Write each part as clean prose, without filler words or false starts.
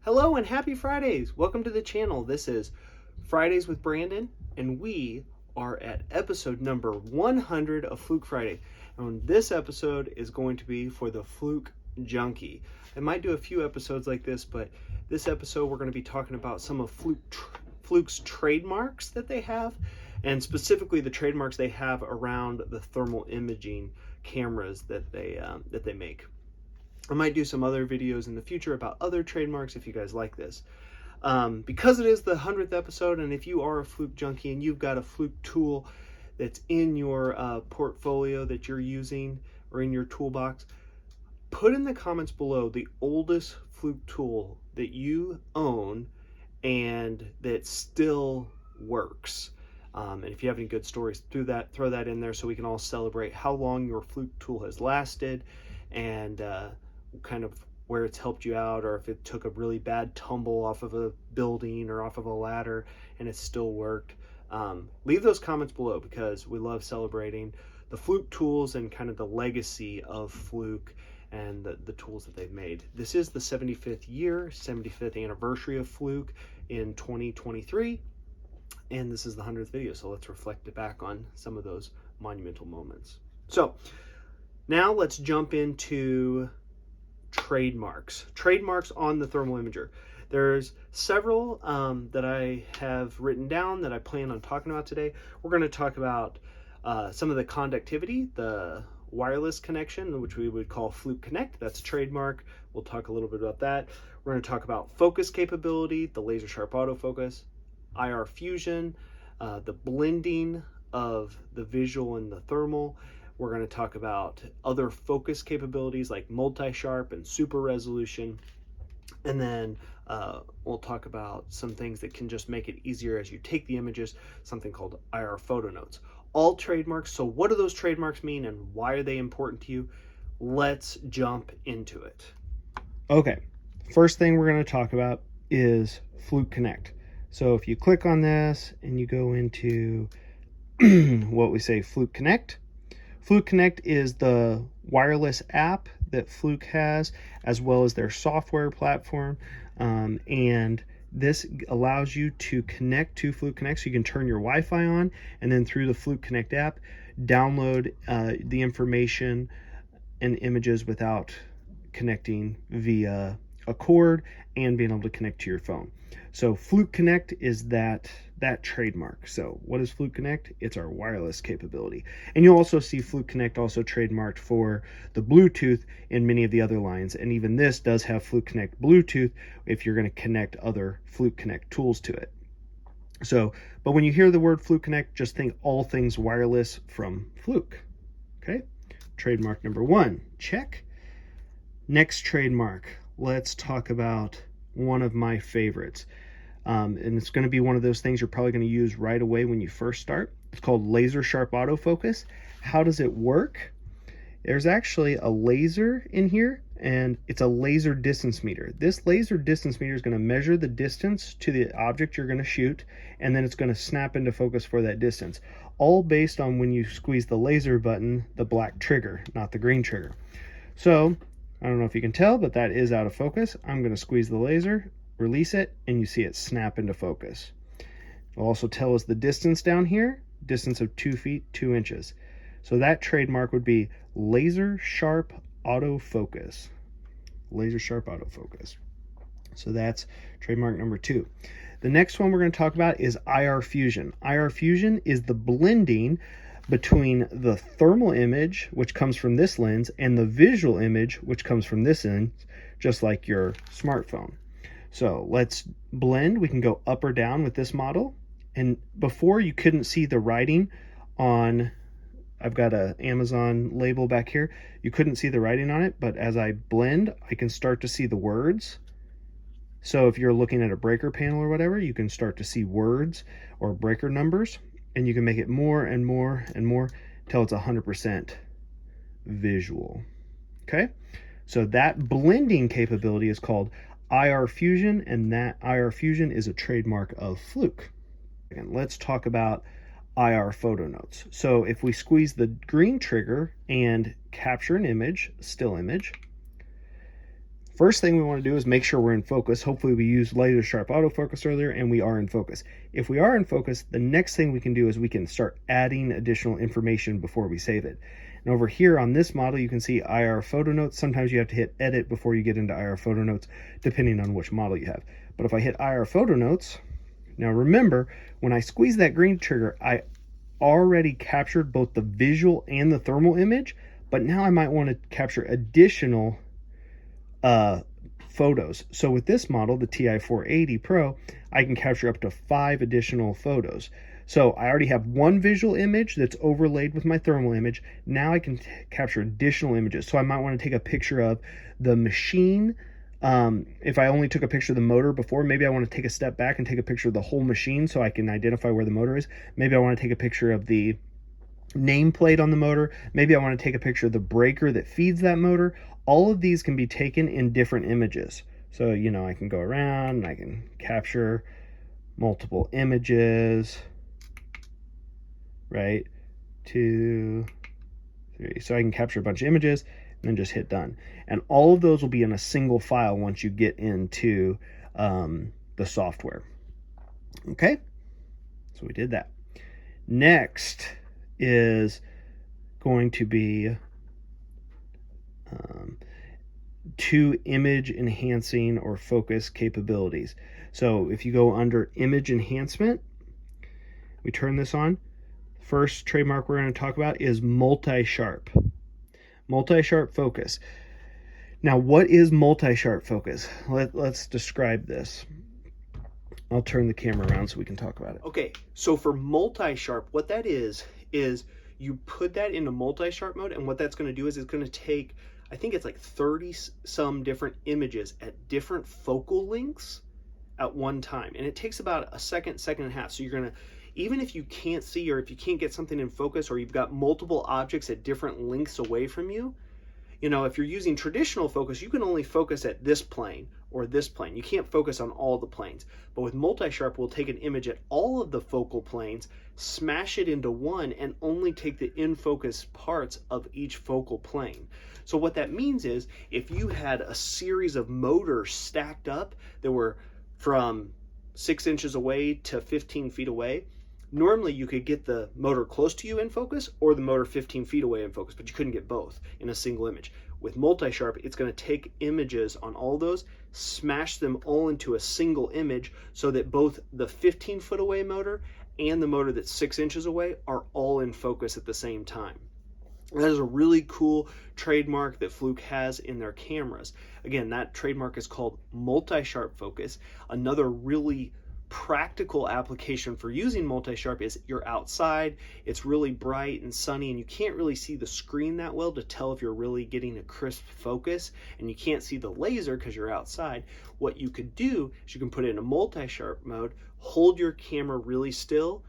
Hello and happy Fridays! Welcome to the channel. This is Fridays with Brandon, and we are at episode number 100 of Fluke Friday. And this episode is going to be for the Fluke Junkie. I might do a few episodes like this, but this episode we're going to be talking about some of Fluke's trademarks that they have, and specifically the trademarks they have around the thermal imaging cameras that they make. I might do some other videos in the future about other trademarks if you guys like this. Because it is the 100th episode, and if you are a Fluke junkie and you've got a Fluke tool that's in your portfolio that you're using or in your toolbox, put in the comments below the oldest Fluke tool that you own and that still works. And if you have any good stories, throw that in there so we can all celebrate how long your Fluke tool has lasted and kind of where it's helped you out, or if it took a really bad tumble off of a building or off of a ladder and it still worked. Leave those comments below because we love celebrating the Fluke tools and kind of the legacy of Fluke and the tools that they've made. This is the 75th anniversary of Fluke in 2023, and this is the 100th video, so let's reflect back on some of those monumental moments. So now let's jump into trademarks on the thermal imager. There's several that I have written down that I plan on talking about today. We're going to talk about some of the conductivity, the wireless connection, which we would call Fluke Connect. That's a trademark. We'll talk a little bit about that. We're going to talk about focus capability, the LaserSharp autofocus, IRFusion, the blending of the visual and the thermal. We're going to talk about other focus capabilities like multi-sharp and super resolution. And then we'll talk about some things that can just make it easier as you take the images, something called IR photo notes. All trademarks. So what do those trademarks mean and why are they important to you? Let's jump into it. Okay, first thing we're going to talk about is Fluke Connect. So if you click on this and you go into what we say Fluke Connect, Fluke Connect is the wireless app that Fluke has, as well as their software platform. And this allows you to connect to Fluke Connect, so you can turn your Wi-Fi on, and then through the Fluke Connect app, download the information and images without connecting via a cord and being able to connect to your phone. So Fluke Connect is that trademark. So what is Fluke Connect? It's our wireless capability. And you'll also see Fluke Connect also trademarked for the Bluetooth in many of the other lines. And even this does have Fluke Connect Bluetooth if you're going to connect other Fluke Connect tools to it. So, but when you hear the word Fluke Connect, just think all things wireless from Fluke. Okay? Trademark number 1, check. Next trademark, let's talk about one of my favorites. And it's going to be one of those things you're probably going to use right away when you first start. It's called LaserSharp autofocus. How does it work? There's actually a laser in here, and it's a laser distance meter. This laser distance meter is going to measure the distance to the object you're going to shoot, and then it's going to snap into focus for that distance, all based on when you squeeze the laser button, the black trigger, not the green trigger. So I don't know if you can tell, but that is out of focus. I'm going to squeeze the laser, release it, and you see it snap into focus. It'll also tell us the distance down here, distance of 2 feet 2 inches. So that trademark would be LaserSharp autofocus. LaserSharp autofocus. So that's trademark number 2. The next one we're going to talk about is IRFusion. IRFusion is the blending between the thermal image, which comes from this lens, and the visual image, which comes from this lens, just like your smartphone. So let's blend. We can go up or down with this model. And before, you couldn't see the writing on, I've got an Amazon label back here. You couldn't see the writing on it, but as I blend, I can start to see the words. So if you're looking at a breaker panel or whatever, you can start to see words or breaker numbers, and you can make it more and more and more until it's 100% visual. Okay, so that blending capability is called IRFusion, and that IRFusion is a trademark of Fluke. And let's talk about IR photo notes. So if we squeeze the green trigger and capture an image, still image, First thing we want to do is make sure we're in focus. Hopefully we used LaserSharp autofocus earlier and we are in focus. If we are in focus, the next thing we can do is we can start adding additional information before we save it. And over here on this model, you can see IR photo notes. Sometimes you have to hit edit before you get into IR photo notes, depending on which model you have. But if I hit IR photo notes, now remember, when I squeeze that green trigger, I already captured both the visual and the thermal image, but now I might want to capture additional photos. So with this model, the TI-480 Pro, I can capture up to 5 additional photos. So I already have one visual image that's overlaid with my thermal image. Now I can capture additional images. So I might want to take a picture of the machine. If I only took a picture of the motor before, maybe I want to take a step back and take a picture of the whole machine so I can identify where the motor is. Maybe I want to take a picture of the nameplate on the motor. Maybe I want to take a picture of the breaker that feeds that motor. All of these can be taken in different images. So, you know, I can go around and I can capture multiple images, right? 2, 3. So I can capture a bunch of images and then just hit done. And all of those will be in a single file once you get into the software. Okay, so we did that. Next is going to be 2 image enhancing or focus capabilities. So if you go under image enhancement, we turn this on. First trademark we're going to talk about is multi-sharp. Multi-sharp focus. Now, what is multi-sharp focus? Let's describe this. I'll turn the camera around so we can talk about it. Okay, so for multi-sharp, what that is you put that into multi-sharp mode, and what that's going to do is it's going to take, I think it's like 30 some different images at different focal lengths at one time. And it takes about a second and a half. So you're going to, even if you can't see or if you can't get something in focus or you've got multiple objects at different lengths away from you, you know, if you're using traditional focus, you can only focus at this plane or this plane. You can't focus on all the planes. But with multi-sharp, we'll take an image at all of the focal planes, smash it into one, and only take the in-focus parts of each focal plane. So what that means is if you had a series of motors stacked up that were from 6 inches away to 15 feet away, normally you could get the motor close to you in focus or the motor 15 feet away in focus, but you couldn't get both in a single image. With multi-sharp, it's going to take images on all those, smash them all into a single image so that both the 15 foot away motor and the motor that's 6 inches away are all in focus at the same time. That is a really cool trademark that Fluke has in their cameras. Again, that trademark is called multi-sharp focus. Another really practical application for using multi-sharp is you're outside, it's really bright and sunny, and you can't really see the screen that well to tell if you're really getting a crisp focus, and you can't see the laser because you're outside. What you could do is you can put it in a multi-sharp mode, hold your camera really still,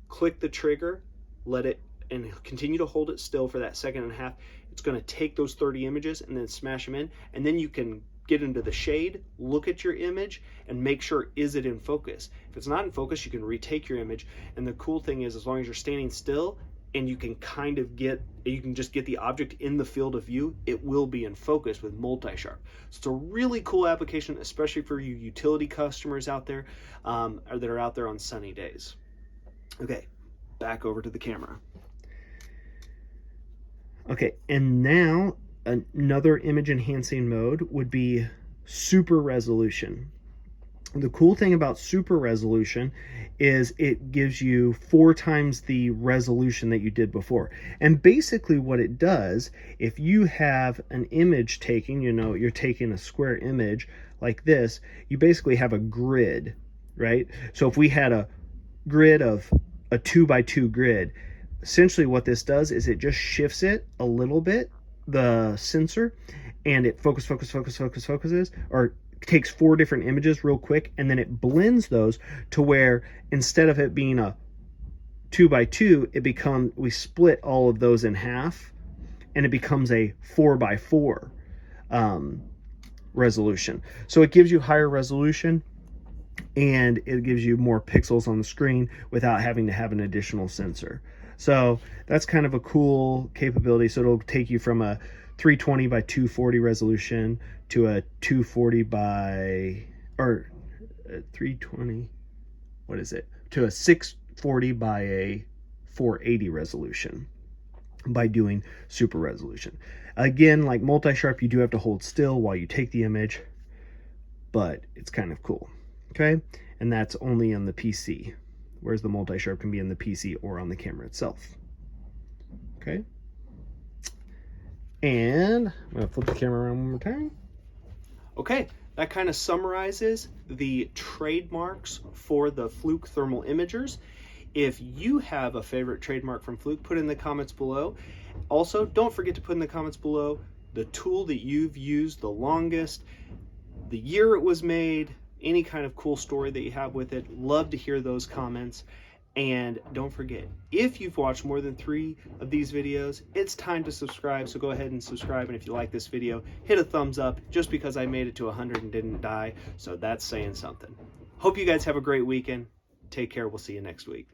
click the trigger, let it, and continue to hold it still for that second and a half. It's going to take those 30 images and then smash them in, and then you can get into the shade, look at your image, and make sure, is it in focus? If it's not in focus, you can retake your image. And the cool thing is, as long as you're standing still and you can just get the object in the field of view, it will be in focus with multi-sharp. So it's a really cool application, especially for you utility customers out there that are out there on sunny days. Okay, back over to the camera. Okay, and now another image enhancing mode would be super resolution. The cool thing about super resolution is it gives you 4 times the resolution that you did before. And basically what it does, if you have an image taking, you know, you're taking a square image like this, you basically have a grid, right? So if we had a grid of a 2x2 grid, essentially what this does is it just shifts it a little bit, the sensor, and it focuses, or takes 4 different images real quick, and then it blends those to where instead of it being a 2x2, we split all of those in half, and it becomes a 4x4 resolution. So it gives you higher resolution, and it gives you more pixels on the screen without having to have an additional sensor. So that's kind of a cool capability. So it'll take you from a 320 by 240 resolution to a 240 by, or 320, what is it? To a 640 by a 480 resolution by doing super resolution. Again, like multi-sharp, you do have to hold still while you take the image, but it's kind of cool, okay? And that's only on the PC, whereas the multi-sharp can be in the PC or on the camera itself, okay? And I'm gonna flip the camera around one more time. Okay, that kind of summarizes the trademarks for the Fluke thermal imagers. If you have a favorite trademark from Fluke, put it in the comments below. Also, don't forget to put in the comments below the tool that you've used the longest, the year it was made, any kind of cool story that you have with it. Love to hear those comments. And don't forget, if you've watched more than 3 of these videos, it's time to subscribe. So go ahead and subscribe. And if you like this video, hit a thumbs up, just because I made it to 100 and didn't die. So that's saying something. Hope you guys have a great weekend. Take care. We'll see you next week.